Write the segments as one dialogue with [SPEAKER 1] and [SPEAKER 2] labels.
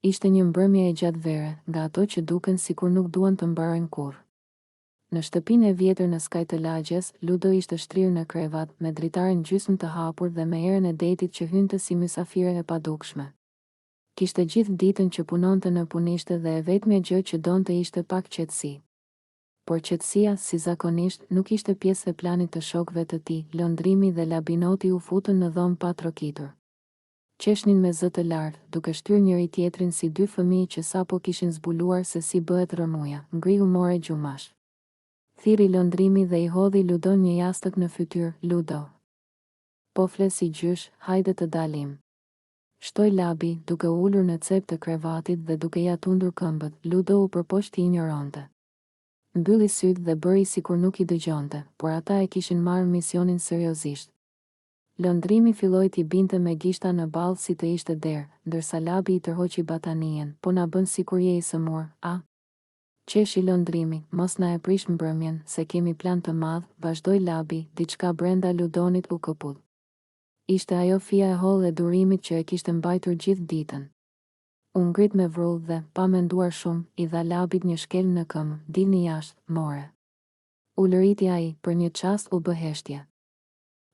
[SPEAKER 1] Ishte një mbrëmje e gjatë vere, nga ato që duken sikur nuk duan të mbarojnë kurrë. Në shtëpinë e vjetër në skaj të lagjes, Ludo ishte shtrirë në krevat, me dritaren gjysmë të hapur dhe me erën e detit që hynte si mysafire e padukshme. Kishte gjithë ditën që punonte në punishte dhe e vetmja gjë që donte ishte pak qetësi. Por qetësia, si zakonisht, nuk ishte pjesë e planit të shokëve të tij. Lëndrimi dhe Labinoti u futën në dhomë pa trokitur. Qeshnin me zë të lartë, duke shtyrë njëri tjetrin si dy fëmijë që sapo kishin zbuluar se si bëhet rëmuja. Ngrihu more gjumash. Thiri lëndrimi dhe i hodhi Ludon një jastëk në fytyrë. Ludo, po fle si gjysh, hajde të dalim. Shtoi Labi, duke ulur në cep të krevatit dhe duke ja tundur këmbët. Ludo u përpoqti ignoronte. Mbylli sytë dhe bëri sikur nuk i dëgjonte, por ata e kishin marrë misionin seriozisht. Lëndrimi filloi t'i binte me gishta në ballë si të ishte derë, ndërsa Labi i tërhoqi batanien. Po na bën sikur je i sëmur, a? Qeshi lëndrimi, mos na e prish mbrëmjen, se kemi plan të madh, vazhdoi Labi. Diçka brenda Ludonit u këpull. Ishte ajo fia e hollë e durimit që e kishte mbajtur gjithë ditën. U ngrit me vrull dhe, pa menduar shumë, i dha Labit një shkel në këmbë. Dilni jashtë, more. U lëriti ai, për një çast u bë heshtje.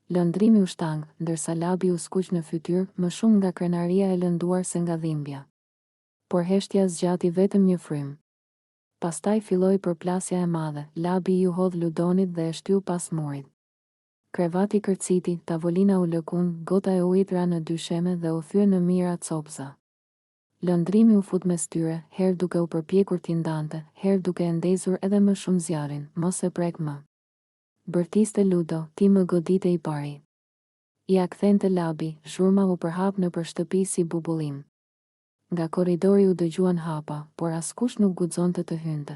[SPEAKER 1] Lëndrimi u shtang, ndërsa Labi u skuq në fytyrë, më shumë nga krenaria e lënduar se nga dhimbja. Por heshtja zgjati vetëm një frym. Pastaj filloi përplasja e madhe. Labi ju hodh Ludonit dhe e shtyu pas murit. Krevati kërciti, tavolina u lëkun, gota e ujit ra në dysheme dhe u thye në mira copza. Lëndrimi u fut mes tyre, herë duke u përpjekur t'i ndante, herë duke e ndezur edhe më shumë zjarrin. Mos e prek më. Bërtiste Ludo, ti më godite i pari. Ja kthente Labi, zhurma u përhap nëpër shtëpi si bubullim. Nga korridori u dëgjuan hapa, por askush nuk guxonte të hynte.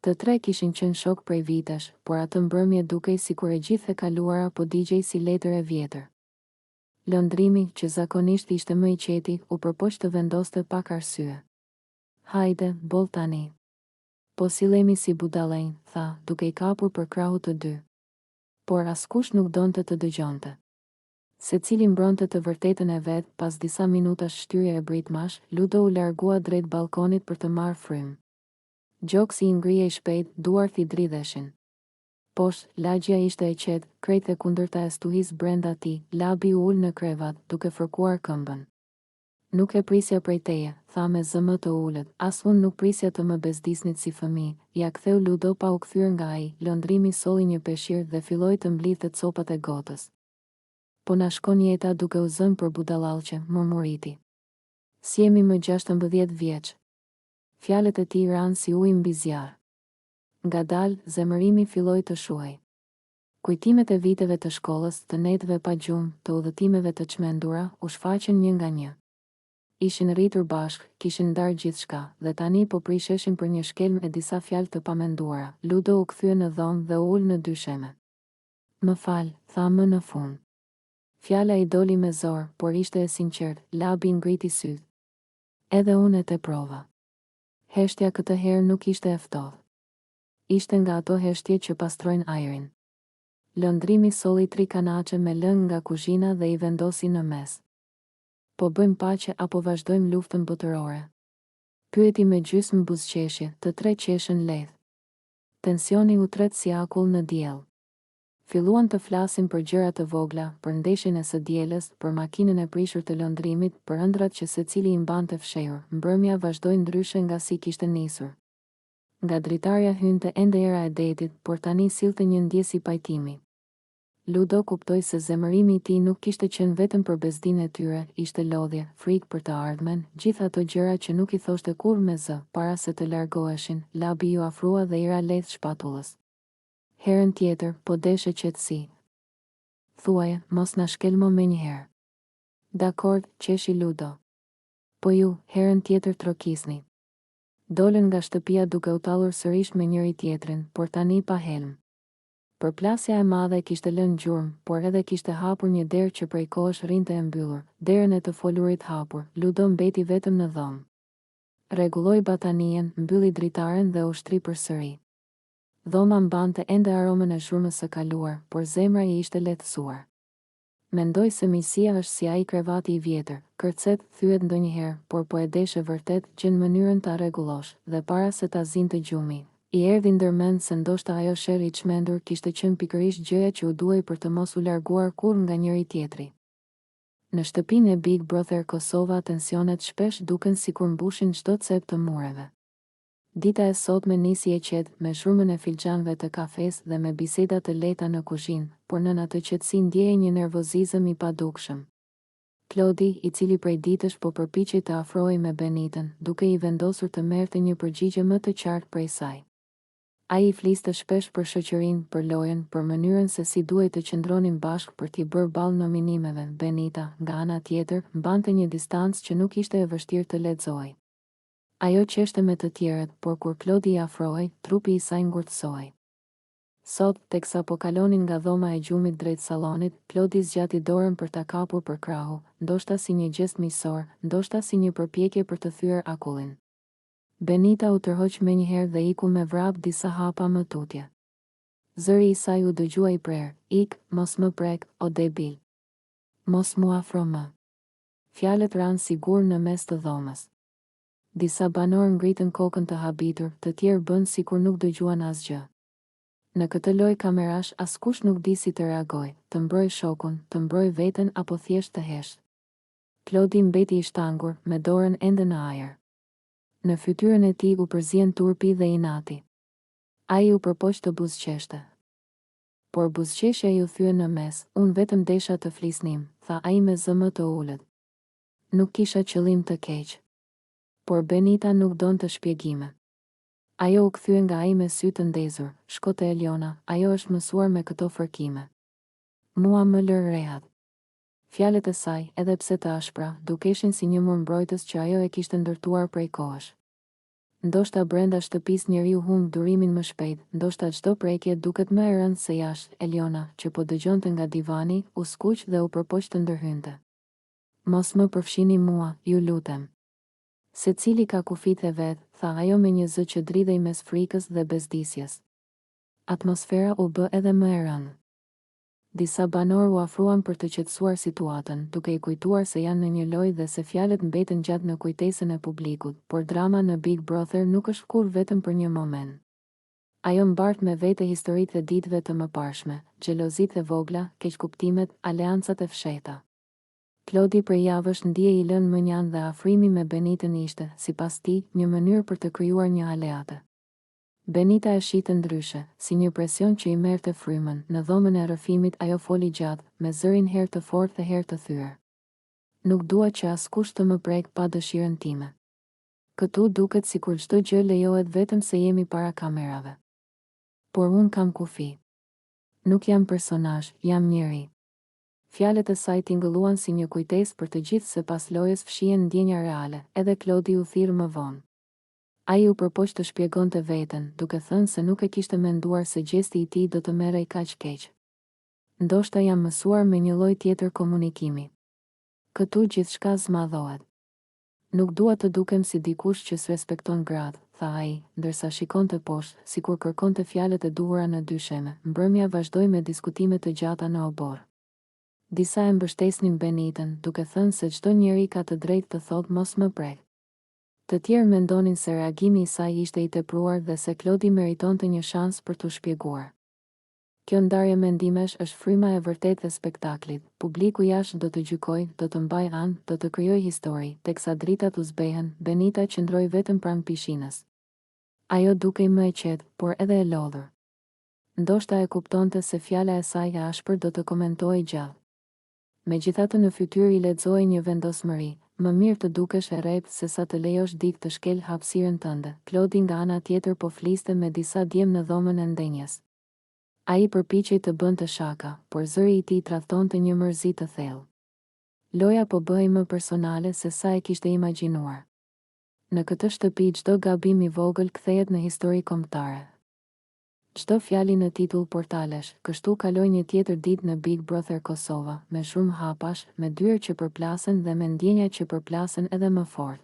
[SPEAKER 1] Të tre kishin qenë shok prej vitesh, por atë mbrëmje dukej sikur e gjithë e kaluara po digjej si letër e vjetër. Lëndrimi, që zakonisht ishte më i qeti, u përpoq të vendoste pak arsye. Hajde, boll tani. Po sillemi si budallënj, tha, duke i kapur për krahut të dy. Por askush nuk donte të dëgjonte. Secili mbronte të vërtetën e vet. Pas disa minutash shtyrje e britmash, Ludo u largua drejt balkonit për të marrë frym. Gjoksi i ngrihej shpejt, duart i dridheshin. Poshtë, lagja ishte e qetë, krejt e kundërta e stuhis brenda tij. Labi u ul në krevat, duke fërkuar këmbën. Nuk e prisja prej teje, tha me zë më të ulët, as unë nuk prisja të më bezdisnit si fëmijë. Ja ktheu Ludo pa u kthyer nga ai. Lëndrimi solli një peshqir dhe filloi të mblidhte copat e gotës. Po na shkon jeta duke u zënë për budallallqe, murmuriti. Si jemi më 16 vjeç. Fjalët e tij ranë si ujë mbi zjarr. Ngadalë, zemërimi filloi të shuhej. Kujtimet e viteve të shkollës, të netëve pa gjumë, të udhëtimeve të çmendura, u shfaqen një nga një. Ishin rritur bashkë, kishin ndarë gjithçka, dhe tani po prisheshin për një shkelm e disa fjalë të pamenduara. Ludo u kthye në dhomë dhe u ul në dysheme. Më fal, tha më në fund. Fjala i doli me zor, por ishte e sinqert. Labi ngriti syt. Edhe unë e teprova. Heshtja këtë herë nuk ishte e ftohtë. Ishte nga ato heshtje që pastrojnë ajrin. Lëndrimi solli 3 kanaçe me lëng nga kuzhina dhe i vendosi në mes. Po bëjmë paqe apo vazhdojmë luftën botërore? Pyeti me gjysmë buzëqeshje, të tre qeshën lehtë. Tensioni u tret si akull në diell. Filluan të flasin për gjëra të vogla, për ndeshjen e së dielës, për makinën e prishur të lëndrimit, për ëndrat që secili i mbante fshehur. Mbrëmja vazhdoi ndryshe nga si kishte nisur. Nga dritarja hynte ende era e detit, por tani sillte një ndjesi pajtimi. Ludo kuptoi se zemërimi i tij nuk kishte qenë vetëm për bezdinë e tyre, ishte lodhje, frikë për të ardhmen, gjithë ato gjëra që nuk i thoshte kurrë me zë, para se të largoheshin. Labi ju afrua dhe i ra lehtë shpatullës. Herën tjetër, po deshe qetësi. Thuaje, mos na shkelmo menjëherë. Dakord, qeshi Ludo. Po ju, herën tjetër trokisni. Dolën nga shtëpia duke u tallur sërish me njëri tjetrin, por tani pa helm. Përplasja e madhe kishte lënë gjurmë, por edhe kishte hapur një derë që prej kohësh rrinte e mbyllur. Derën e të folurit hapur, Ludo mbeti vetëm në dhomë. Rregulloi batanien, mbylli dritaren dhe u shtri përsëri. Dhoma mbante ende aromën e zhurmës së kaluar, por zemra i ishte lehtësuar. Mendoj se misia është si ai krevati I vjetër, kërcet, thyet ndonjëherë, por po e deshe vërtet që në mënyrën ta rregullosh, dhe para se ta zinte gjumi. I erdhi ndërmend se ndoshta ajo sherr I çmendur kishte qenë pikërisht gjëja që u duhej për të mos u larguar kurrë nga njëri tjetri. Në shtëpinë e Big Brother Kosova tensionet shpesh duken sikur mbushin çdo cep të mureve. Dita e sotme nisi e qetë, me shurmën e filxhanëve të kafes dhe me biseda të lehta në kuzhinë, por nën atë qetësi ndjehej një nervozizëm I padukshëm. Klodi, I cili prej ditësh po përpiqej të afrohej me Benitën, duke I vendosur të merrte një përgjigje më të qartë prej saj. Ai I fliste shpesh për shoqërinë, për lojën, për mënyrën se si duhej të qëndronin bashkë për t'i bërë ballë nominimeve. Benita, nga ana tjetër, mbante një distancë që nuk ishte e vështirë të lexohej. Ajo qeshte me të tjerët, por kur Klodi I afrohej, trupi I saj ngurtësohej. Sot, teksa po kalonin nga dhoma e gjumit drejt sallonit, Klodi zgjati dorën për ta kapur për krahu, ndoshta si një gjest miqësor, ndoshta si një përpjekje për të thyer akullin. Benita u tërhoq menjëherë dhe iku me vrap disa hapa më tutje. Zëri I saj u dëgjua I prerë, "Ik, mos më prek, o debil. Mos mu afro më." Fjalët ranë sigur në mes të dhomës. Disa banor ngritën kokën të habitur, të tjerë bën sikur nuk dëgjuan asgjë. Në këtë lojë kamerash askush nuk di si të reagojë, të mbrojë shokun, të mbrojë veten apo thjesht të heshtë. Klodi mbeti I shtangur, me dorën ende në ajër. Në fytyrën e tij u përzien turpi dhe inati. Ai u përpoq të buzëqeshte. Por buzëqeshja ju thye në mes, unë vetëm desha të flisnim, tha ai me zëmë të ulët. Nuk kisha qëllim të keq. Por Benita nuk donte shpjegime. Ajo u kthye nga ai me sy të ndezur, "Shko te Eliona, ajo është mësuar me këto fërkime. Mua më lër rehat." Fjalët e saj, edhe pse të ashpra, dukeshin si një mur mbrojtës që ajo e kishte ndërtuar prej kohësh. Ndoshta brenda shtëpisë njeriu humb durimin më shpejt, ndoshta çdo prekje duket më e rëndë se jashtë. Eliona, që po dëgjonte nga divani, u skuq dhe u përpoq të ndërhynte. "Mos më përfshini mua, ju lutem. Secili ka kufit e vet," tha ajo me një zë që dridhej mes frikës dhe bezdisjes. Atmosfera u bë edhe më e rëndë. Disa banor u afruan për të qetësuar situatën, duke I kujtuar se janë në një lojë dhe se fjalët mbeten gjatë në kujtesën e publikut, por drama në Big Brother nuk është kur vetëm për një moment. Ajo mbart me vete historitë e ditëve të mëparshme, xhelozitë e vogla, keqkuptimet, aleancat e fshehta. Klodi prej javësh ndjej I lënë mënjan dhe afrimi me Benitën ishte, sipas tij, një mënyrë për të krijuar një aleate. Benita e shite ndryshe, si një presion që I merrte frymën. Në dhomën e rrëfimit ajo foli gjatë, me zërin herë të fortë dhe herë të thyer. "Nuk dua që askush të më prek pa dëshirën time. Këtu duket sikur çdo gjë lejohet vetëm se jemi para kamerave. Por unë kam kufi. Nuk jam personazh, jam njeri." Fjalët e saj tingëlluan si një kujtesë për të gjithë se pas lojës fshihen ndjenja reale, edhe Klodi u thirr më vonë. Ai u përpoq të shpjegonte veten, duke thënë se nuk e kishte menduar se gjesti I tij do të merrej kaq keq. "Ndoshta jam mësuar me një lloj tjetër komunikimi. Këtu gjithçka zmadhohet. Nuk dua të dukem si dikush që s'respekton gratë," tha ai, ndërsa shikonte poshtë, sikur kërkonte fjalët e duhura në dysheme. Mbrëmja vazhdoi me diskutime të gjata në obor. Disa e mbështesnin Benitën, duke thënë se çdo njeri ka të drejtë të thotë mos më prek. Të tjerë mendonin se reagimi I saj ishte I tepruar dhe se Klodi meritonte një shans për t'u shpjeguar. Kjo ndarje mendimesh është fryma e vërtetë e spektaklit. Publiku jashtë do të gjykojë, do të mbajë anë, do të krijojë histori, teksa dritat u zbehen. Benita qëndroi vetëm pranë pishinës. Ajo dukej më e qetë, por edhe e lodhur. Ndoshta e kuptonte se fjala e saj e ashpër do të komentohej gjallë. Megjithatë në fytyrë I lexoi një vendosmëri, "Më mirë të dukesh e rrept se sa të lejosh dikë të shkel hapësirën tënde." Klodi nga ana tjetër po fliste me disa djem në dhomën e ndenjes. Ai përpiqej të bënte shaka, por zëri I tij tradhtonte një mërzi të thellë. Loja po bëhej më personale se sa e kishte imagjinuar. Në këtë shtëpi çdo gabim I vogël kthehet në histori kombëtare. Çdo fjali në titull portalesh, kështu kaloi një tjetër ditë në Big Brother Kosova, me shumë hapash, me dyer që përplasen dhe me ndjenja që përplasen edhe më fort.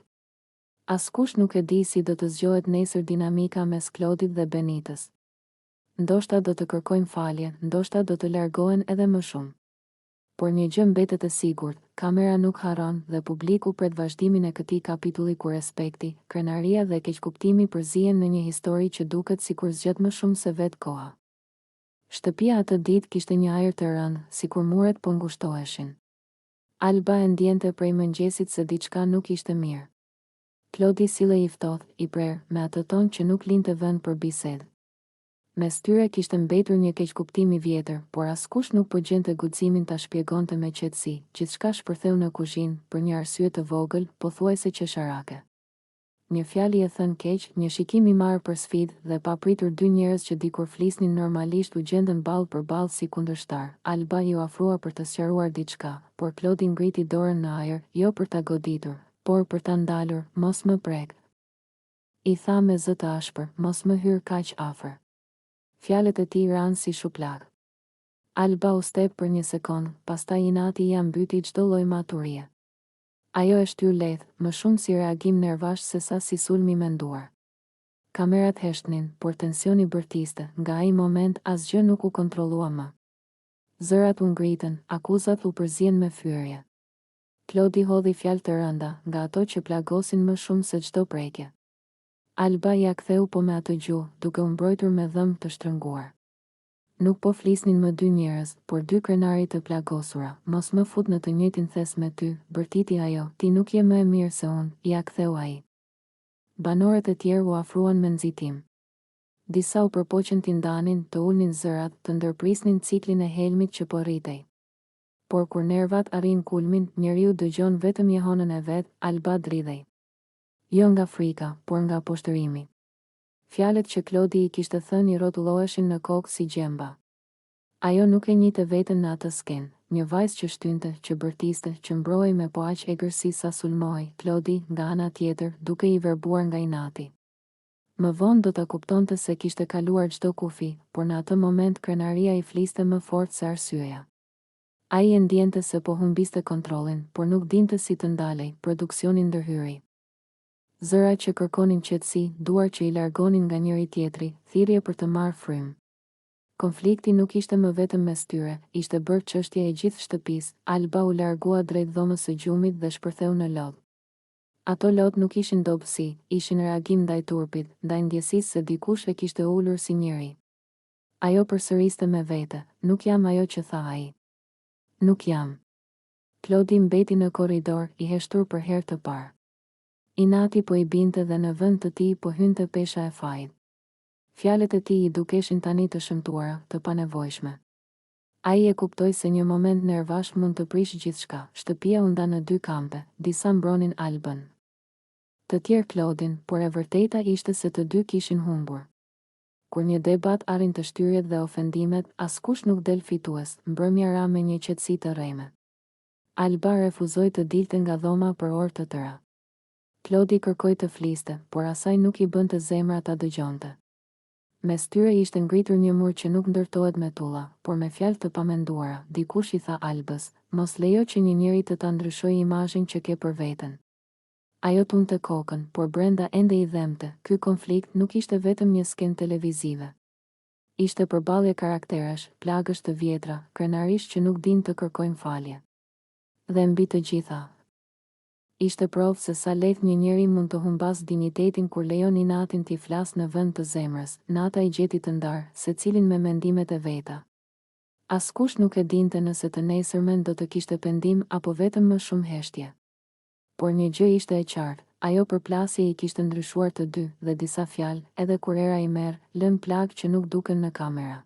[SPEAKER 1] Askush nuk e di si do të zgjohet nesër dinamika mes Klodit dhe Benitës. Ndoshta do të kërkojnë falje, ndoshta do të largohen edhe më shumë. por një gjë mbetet e sigurt, kamera nuk harron dhe publiku pret vazhdimin e këtij kapitulli ku respekti, krenaria dhe keqkuptimi përzihen në një histori që duket sikur zgjet më shumë se vetë koha. Shtëpia atë ditë kishte një ajër të rëndë, sikur muret po ngushtoheshin. Alba e ndjente prej mëngjesit se diçka nuk ishte mirë. Klodi sillej i ftohtë, i prerë, me atë ton që nuk linte vend për bisedë. Mes tyre kishte mbetur një keqkuptim i vjetër, por askush nuk po gjente guximin ta shpjegonte me qetësi. Gjithçka shpërtheu në kuzhinë, për një arsye të vogël, pothuajse qesharake. Një fjalë e thënë keq, një shikim i marrë për sfidë dhe papritur dy njerëz që dikur flisnin normalisht u gjendën ballë për ballë si kundërshtar. Alba ju afrua për të sqaruar diçka, por Klodi ngriti dorën në ajër, jo për ta goditur, por për ta ndalur, mos më prek. I tha me zë të ashpër, mos më hyr kaq afër. Fjalët e tij ranë si shupllak. Alba u step për një sekond, pastaj inati ia mbyti çdo lloj maturie. Ajo e shtyr lehtë, më shumë si reagim nervash se sa si sulm i menduar. Kamerat heshtnin, por tensioni bërtiste, nga ai moment asgjë nuk u kontrollua më. Zërat u ngritën, akuzat u përzien me fyerje. Klodi hodhi fjalë të rënda, nga ato që plagosin më shumë se çdo prekje. Alba ja ktheu po me atë gjuhë, duke u mbrojtur me dhëmbë të shtrënguar. Nuk po flisnin më dy njerëz, por dy krenari të plagosura. Mos më fut në të njëjtin thes me ty, bërtiti ajo, ti nuk je më e mirë se unë, ja ktheu ai. Banorët e tjerë u afruan me nxitim. Disa u përpoqën t'i ndanin, të ulnin zërat, të ndërprisnin ciklin e helmit që po rritej. Por kur nervat arrin kulmin, njeriu dëgjon vetëm jehonën e vet, Alba dridhej. Jo nga frika, por nga poshtërimi. Fjalët që Klodi i kishte thënë i rrotulloheshin në kokë si gjemba. Ajo nuk e njihte veten në atë skenë, një vajzë që shtynte, që bërtiste, që mbrohej me po aq egërsi sa sulmohej. Klodi, nga ana tjetër, duke i verbuar nga inati. Më vonë do ta kuptonte se kishte kaluar çdo kufi, por në atë moment krenaria i fliste më fort se arsyeja. Ai e ndjente se po humbiste kontrollin, por nuk dinte si të ndalej, produksioni ndërhyri. Zëra që kërkonin qetësi, duar që i largonin nga njëri tjetri, thirrje për të marrë frymë. Konflikti nuk ishte më vetëm mes tyre, ishte bërë çështje e gjithë shtëpisë. Alba u largua drejt dhomës së gjumit dhe shpërtheu në lodh. Ato lot nuk ishin dobësi, ishin reagim ndaj turpit, ndaj ndjesisë se dikush e kishte ulur si njeri. Ajo përsëriste me vete, nuk jam ajo që tha ai. Nuk jam. Klodi mbeti në korridor, i heshtur për herë të parë. Inati po i binte dhe në vend të tij po hynte pesha e fajit. Fjalët e tij i dukeshin tani të shëmtuara, të panevojshme. Ai e kuptoi se një moment nervash mund të prishë gjithçka. Shtëpia u nda në dy kampe, disa mbronin Albën, të tjerë Klodin, por e vërteta ishte se të dy kishin humbur. Kur një debat arrin të shtyrjet dhe ofendimet, askush nuk del fitues, mbrëmja ra me një qetësi të rreme. Alba refuzoi të dilte nga dhoma për orë të tëra. Klodi kërkoi të fliste, por asaj nuk i bënte zemra ta dëgjonte. Mes tyre ishte ngritur një mur që nuk ndërtohet me tulla, por me fjalë të pamenduara. Dikush i tha Albës, mos lejo që një njeri të ta ndryshojë imazhin që ke për veten. Ajo tunte kokën, por brenda ende i dhemte. Ky konflikt nuk ishte vetëm një skenë televizive. Ishte përballje karakterash, plagësh të vjetra, krenarish që nuk din të kërkojnë falje. Dhe mbi të gjitha, ishte provë se sa lehtë një njeri mund të humbas dinjitetin kur lejon inatin t'i flas në vend të zemrës. Nata i gjeti të ndarë, secilin me mendimet e veta. Askush nuk e dinte nëse të nesërmen do të kishte pendim apo vetëm më shumë heshtje. Por një gjë ishte e qartë, ajo përplasje i kishte ndryshuar të dy, dhe disa fjalë, edhe kur era i merr, lën plagë që nuk duken në kamera.